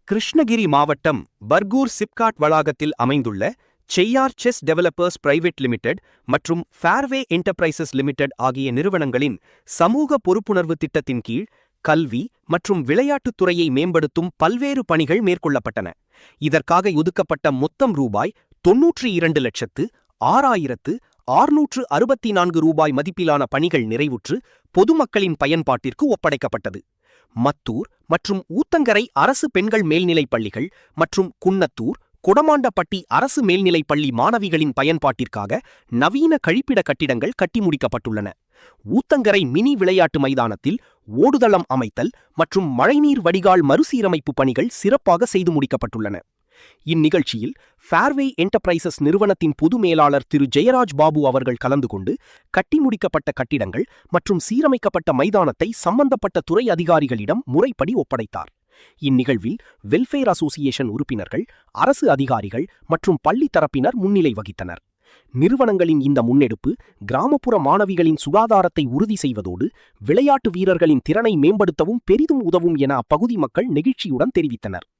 கிருஷ்ணகிரி மாவட்டம் பர்கூர் சிப்காட் வளாகத்தில் அமைந்துள்ள செய்யார் செஸ் டெவலப்பர்ஸ் பிரைவேட் லிமிடெட் மற்றும் ஃபேர்வே என்டர்பிரைசஸ் லிமிடெட் ஆகிய நிறுவனங்களின் சமூக பொறுப்புணர்வு திட்டத்தின் கீழ் கல்வி மற்றும் விளையாட்டுத் துறையை மேம்படுத்தும் பல்வேறு பணிகள் மேற்கொள்ளப்பட்டன. இதற்காக ஒதுக்கப்பட்ட மொத்தம் ரூபாய் 92,06,664 ரூபாய் மதிப்பிலான பணிகள் நிறைவுற்று பொதுமக்களின் பயன்பாட்டிற்கு ஒப்படைக்கப்பட்டது. மத்தூர் மற்றும் ஊத்தங்கரை அரசு பெண்கள் மேல்நிலைப் பள்ளிகள் மற்றும் குன்னத்தூர், கொடமாண்டப்பட்டி அரசு மேல்நிலைப் பள்ளி மாணவிகளின் பயன்பாட்டிற்காக நவீன கழிப்பிட கட்டிடங்கள் கட்டி முடிக்கப்பட்டுள்ளன. ஊத்தங்கரை மினி விளையாட்டு மைதானத்தில் ஓடுதளம் அமைத்தல் மற்றும் மழைநீர் வடிகால் மறுசீரமைப்பு பணிகள் சிறப்பாக செய்து முடிக்கப்பட்டுள்ளன. இந்நிகழ்ச்சியில் ஃபேர்வே என்டர்பிரைசஸ் நிறுவனத்தின் பொது மேலாளர் திரு ஜெயராஜ் பாபு அவர்கள் கலந்து கொண்டு கட்டி முடிக்கப்பட்ட கட்டிடங்கள் மற்றும் சீரமைக்கப்பட்ட மைதானத்தை சம்பந்தப்பட்ட துறை அதிகாரிகளிடம் முறைப்படி ஒப்படைத்தார். இந்நிகழ்வில் வெல்ஃபேர் அசோசியேஷன் உறுப்பினர்கள், அரசு அதிகாரிகள் மற்றும் பள்ளி தரப்பினர் முன்னிலை வகித்தனர். நிறுவனங்களின் இந்த முன்னெடுப்பு கிராமப்புற மாணவிகளின் சுகாதாரத்தை உறுதி செய்வதோடு விளையாட்டு வீரர்களின் திறனை மேம்படுத்தவும் பெரிதும் உதவும் என அப்பகுதி மக்கள் நெகிழ்ச்சியுடன் தெரிவித்தனர்.